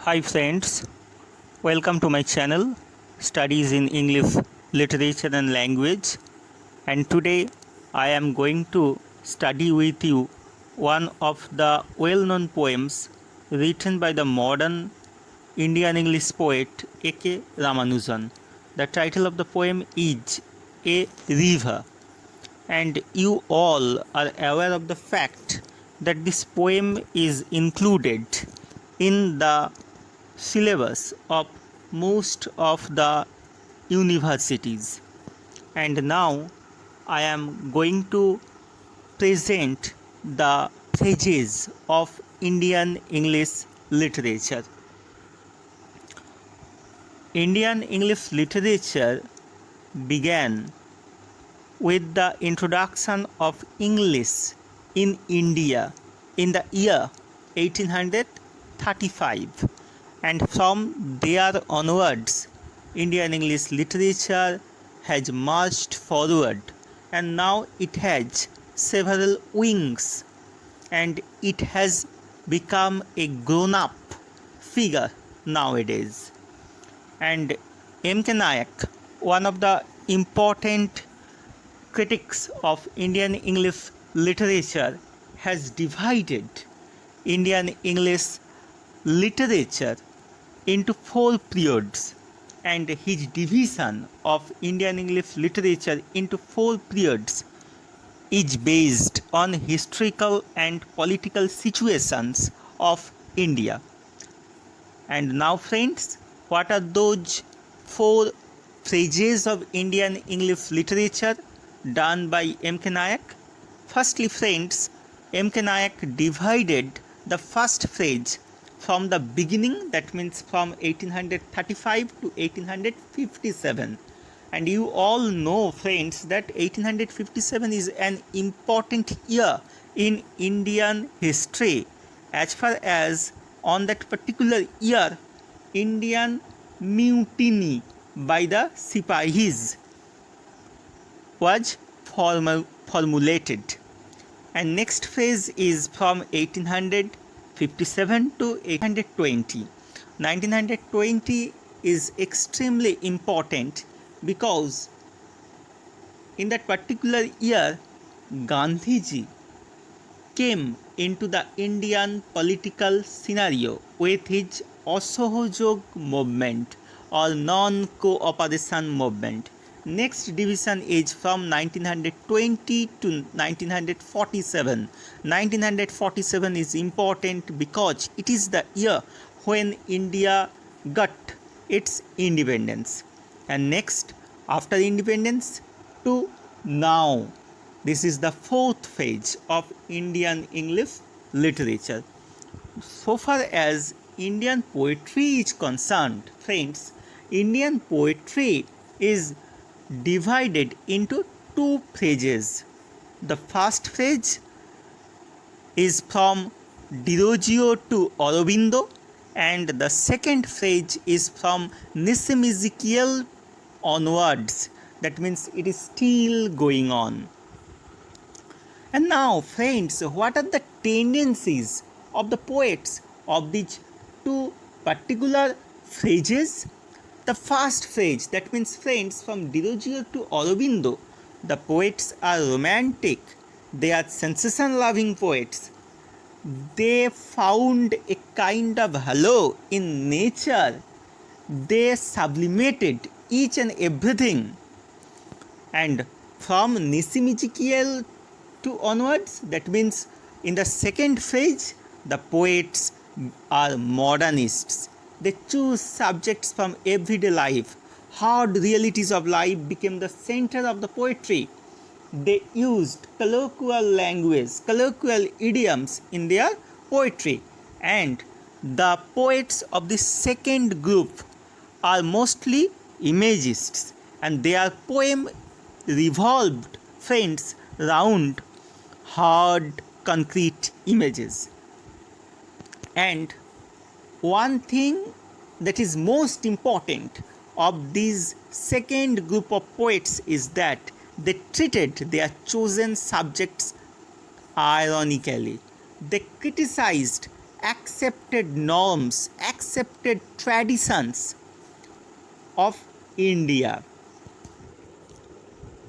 Hi friends, welcome to my channel Studies in English Literature and Language, and today I am going to study with you one of the well-known poems written by the modern Indian English poet A.K. Ramanujan. The title of the poem is A River, and you all are aware of the fact that this poem is included in the syllabus of most of the universities. And now I am going to present the pages of Indian English literature. Indian English literature began with the introduction of English in India in the year 1835, and from there onwards Indian English literature has marched forward, and now it has several wings and it has become a grown up figure nowadays. And M.K. Nayak, one of the important critics of Indian English literature, has divided Indian English literature into four periods, and his division of Indian English literature into four periods is based on historical and political situations of India. And now friends, what are those four phases of Indian English literature done by M.K. Nayak? Firstly friends, M.K. Nayak divided the first phase from the beginning, that means from 1835 to 1857. And you all know friends that 1857 is an important year in Indian history, as far as on that particular year Indian mutiny by the Sipahis was formulated. And next phase is from 1857 to 1820. 1920 is extremely important because in that particular year Gandhiji came into the Indian political scenario with his Asahojog movement or non-cooperation movement. Next division is from 1920 to 1947. 1947 is important because it is the year when India got its independence. And next, after independence to now, this is the fourth phase of Indian English literature. So far as Indian poetry is concerned, friends, Indian poetry is divided into two phases. The first phase is from Dirogio to Aurobindo, and the second phase is from Nissim Ezekiel onwards. That means it is still going on. And now friends, what are the tendencies of the poets of these two particular phases? The first phase, that means friends, from Dirogio to Aurobindo, the poets are romantic, they are sensation loving poets. They found a kind of halo in nature, they sublimated each and everything. And from Nissim Ezekiel to onwards, that means in the second phase, the poets are modernists. They choose subjects from everyday life. Hard realities of life became the center of the poetry. They used colloquial language, colloquial idioms in their poetry. And the poets of the second group are mostly imagists, and their poem revolved, friends, round hard concrete images. And one thing that is most important of this second group of poets is that they treated their chosen subjects ironically. They criticized accepted norms, accepted traditions of India.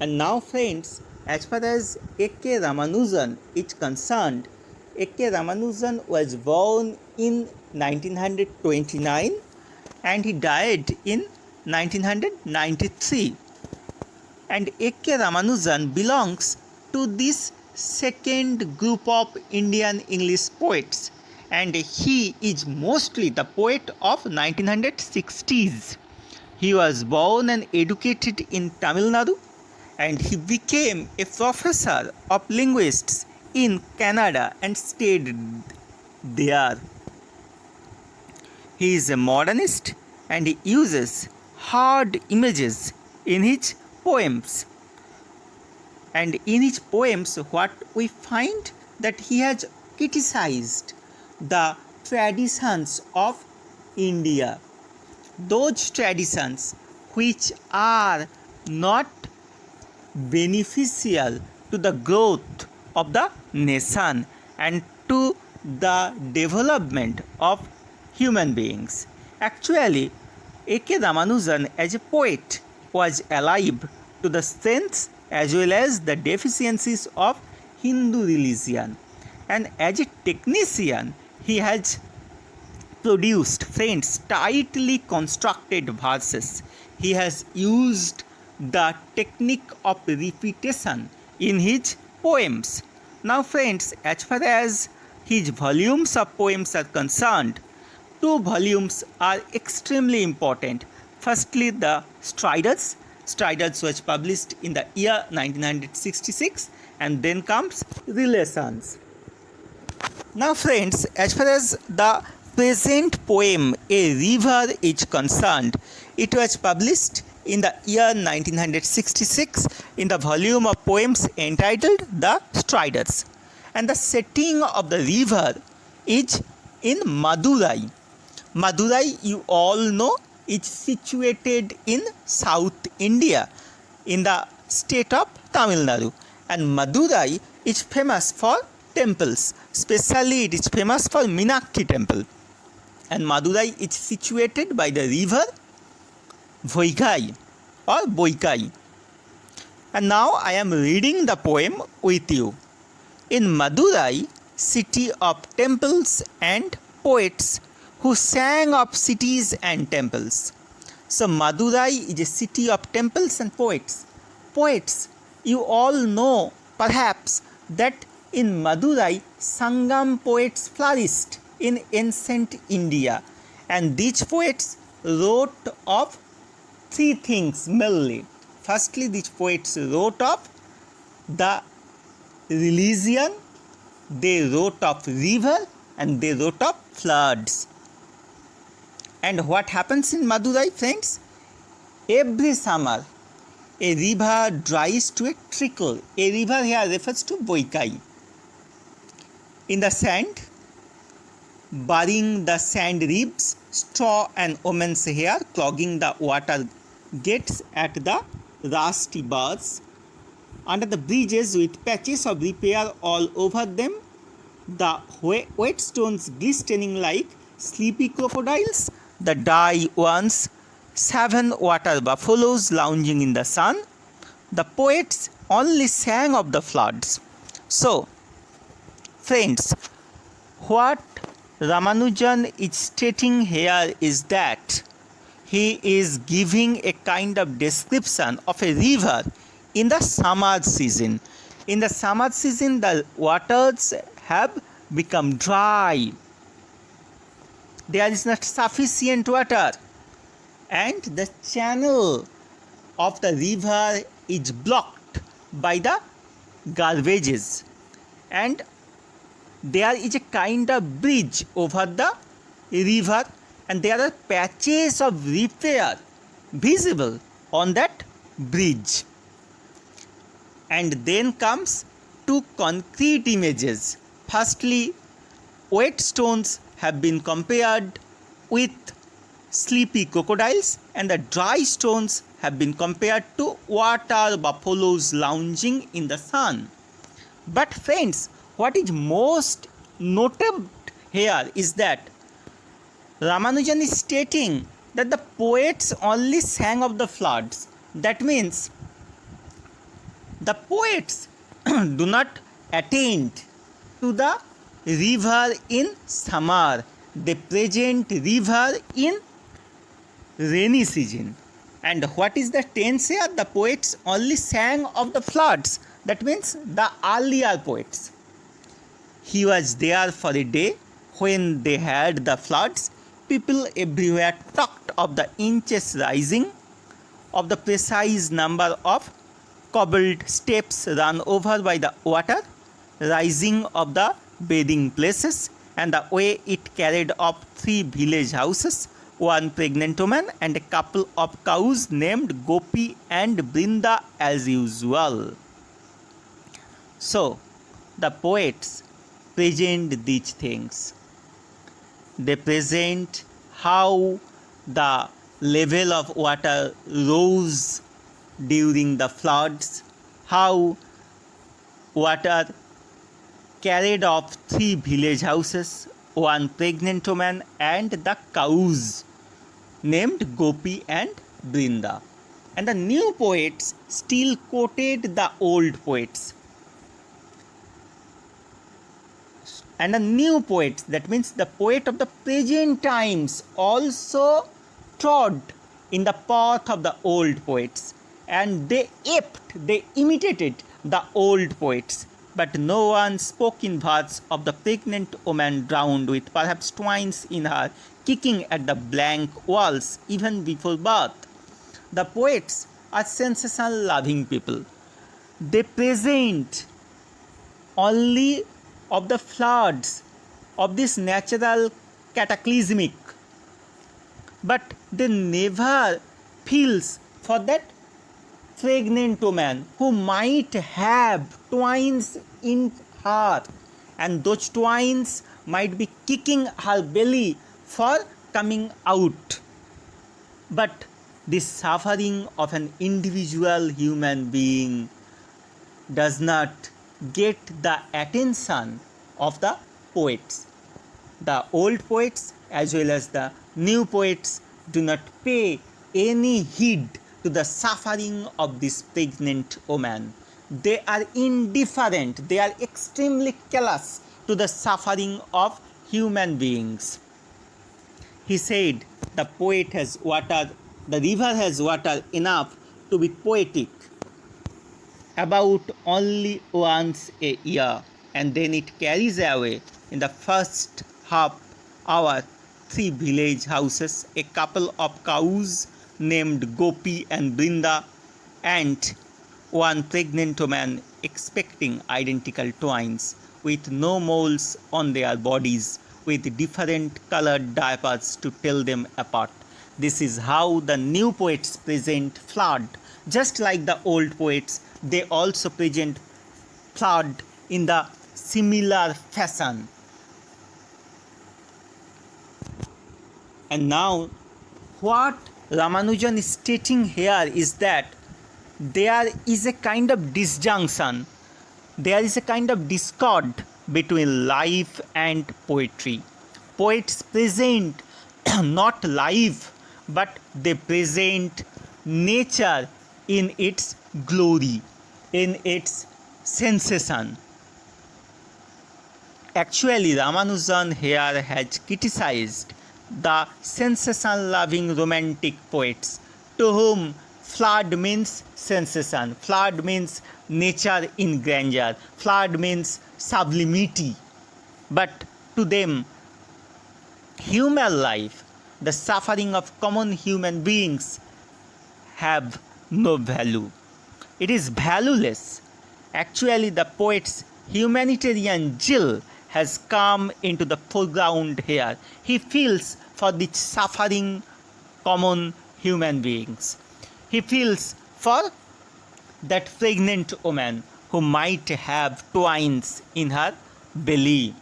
And now, friends, as far as A.K. Ramanujan is concerned, A.K. Ramanujan was born in 1929 and he died in 1993. And A.K. Ramanujan belongs to this second group of Indian English poets, and he is mostly the poet of 1960s. He was born and educated in Tamil Nadu, and he became a professor of linguistics in Canada and stayed there. He is a modernist and he uses hard images in his poems. And in his poems, what we find that he has criticized the traditions of India, those traditions which are not beneficial to the growth of the nation and to the development of human beings. Actually, A.K. Ramanujan as a poet was alive to the strengths as well as the deficiencies of Hindu religion, and as a technician he has produced, friends, tightly constructed verses. He has used the technique of repetition in his poems. Now, friends, as far as his volumes of poems are concerned, two volumes are extremely important. Firstly, the Striders. Striders was published in the year 1966, and then comes Relations. Now, friends, as far as the present poem A River is concerned, it was published in the year 1966 in the volume of poems entitled The Striders. And the setting of the river is in Madurai. Madurai, you all know, is situated in South India in the state of Tamil Nadu. And Madurai is famous for temples, especially it is famous for Meenakshi temple. And Madurai is situated by the river Voigai or Boikai. And now I am reading the poem with you. In Madurai, city of temples and poets who sang of cities and temples. So Madurai is a city of temples and poets. Poets, you all know perhaps that in Madurai, Sangam poets flourished in ancient India, and these poets wrote of three things mainly. Firstly, these poets wrote of the religion, they wrote of river, and they wrote of floods. And what happens in Madurai, friends? Every summer, a river dries to a trickle. A river here refers to Boikai. In the sand, burying the sand ribs, straw and women's hair, clogging the water gates at the rusty bars, under the bridges with patches of repair all over them, the wet stones glistening like sleepy crocodiles, the dry ones, shaven water buffaloes lounging in the sun. The poets only sang of the floods. So, friends, what Ramanujan is stating here is that he is giving a kind of description of a river in the summer season. In the summer season, the waters have become dry. There is not sufficient water, and the channel of the river is blocked by the garbages, and there is a kind of bridge over the river, and there are patches of repair visible on that bridge. And then comes two concrete images. Firstly, wet stones have been compared with sleepy crocodiles, and the dry stones have been compared to water buffaloes lounging in the sun. But friends, what is most notable here is that Ramanujan is stating that the poets only sang of the floods. That means the poets do not attain to the river in summer. They present river in rainy season. And what is the tense here? The poets only sang of the floods. That means the earlier poets. He was there for a day when they had the floods. People everywhere talked of the inches rising, of the precise number of cobbled steps run over by the water, rising of the bathing places, and the way it carried off 3 village houses, one pregnant woman, and a couple of cows named Gopi and Brinda as usual. So, the poets present these things. They present how the level of water rose during the floods, how water carried off 3 village houses, one pregnant woman, and the cows named Gopi and Brinda. And the new poets still quoted the old poets. And the new poets, that means the poet of the present times, also trod in the path of the old poets, and they imitated the old poets. But no one spoke in verse of the pregnant woman drowned with perhaps twines in her, kicking at the blank walls even before birth. The poets are sensation-loving people. They present only of the floods, of this natural cataclysmic, but they never feels for that pregnant woman who might have twines in her, and those twines might be kicking her belly for coming out. But the suffering of an individual human being does not get the attention of the poets. The old poets as well as the new poets do not pay any heed to the suffering of this pregnant woman. They are indifferent, they are extremely callous to the suffering of human beings. He said the river has water enough to be poetic about only once a year, and then it carries away in the first half hour 3 village houses, a couple of cows named Gopi and Brinda, and one pregnant woman expecting identical twins with no moles on their bodies, with different colored diapers to tell them apart. This is how the new poets present flood. Just like the old poets, they also present flood in the similar fashion. And now, what Ramanujan is stating here is that there is a kind of disjunction, there is a kind of discord between life and poetry. Poets present not life, but they present nature in its glory, in its sensation. Actually, Ramanujan here has criticized the sensation-loving romantic poets, to whom flood means sensation, flood means nature in grandeur, flood means sublimity. But to them, human life, the suffering of common human beings, have no value. It is valueless. Actually, the poet's humanitarian zeal has come into the foreground here. He feels for the suffering common human beings. He feels for that pregnant woman who might have twins in her belly.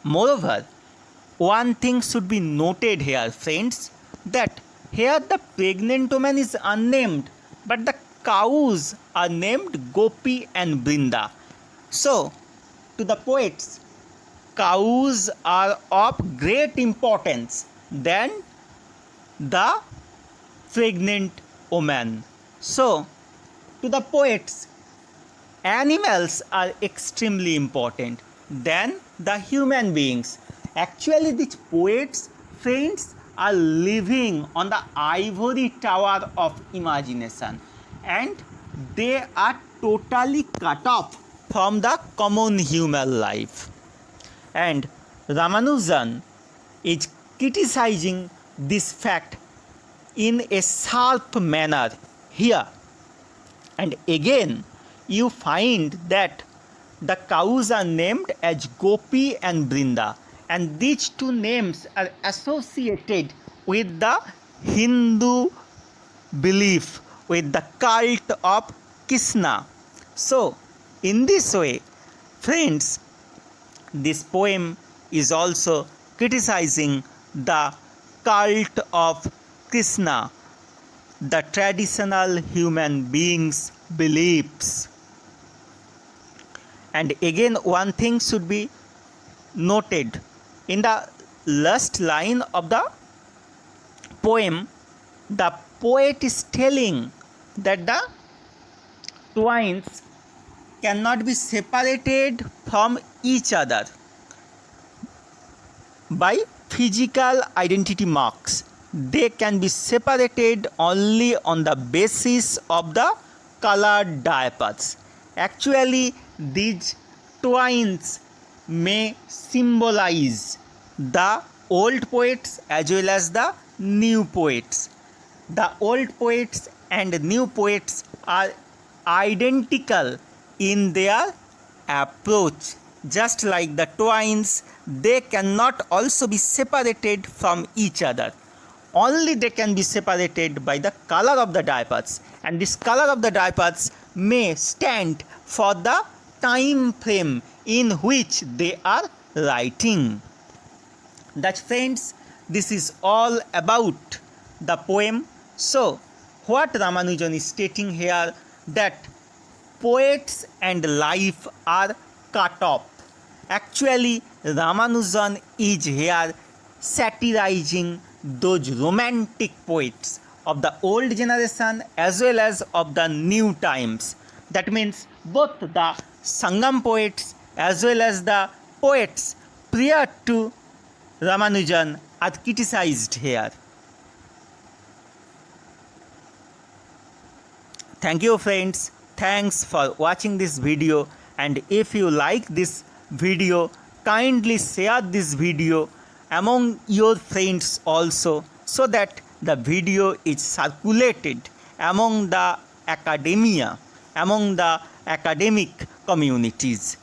Moreover, one thing should be noted here, friends, that here the pregnant woman is unnamed, but the cows are named Gopi and Brinda. So, to the poets, cows are of great importance than the pregnant woman. So, to the poets, animals are extremely important than the human beings. Actually, these poets, friends, are living on the ivory tower of imagination, and they are totally cut off from the common human life. And Ramanujan is criticizing this fact in a sharp manner here. And again, you find that the cows are named as Gopi and Brinda, and these two names are associated with the Hindu belief, with the cult of Krishna. So, in this way, friends, this poem is also criticizing the cult of Krishna, the traditional human beings' beliefs. And again, one thing should be noted. In the last line of the poem, the poet is telling that the twins cannot be separated from each other by physical identity marks. They can be separated only on the basis of the colored diapers. Actually, these twins may symbolize the old poets as well as the new poets. The old poets and new poets are identical in their approach. Just like the twins, they cannot also be separated from each other. Only they can be separated by the color of the diapers, and this color of the diapers may stand for the time frame in which they are writing. That, friends, this is all about the poem. So, what Ramanujan is stating here, that poets and life are cut off. Actually, Ramanujan is here satirizing those romantic poets of the old generation as well as of the new times. That means both the Sangam poets as well as the poets prior to Ramanujan are criticized here. Thank you, friends. Thanks for watching this video, and if you like this video, kindly share this video among your friends also, so that the video is circulated among the academia, among the academic communities.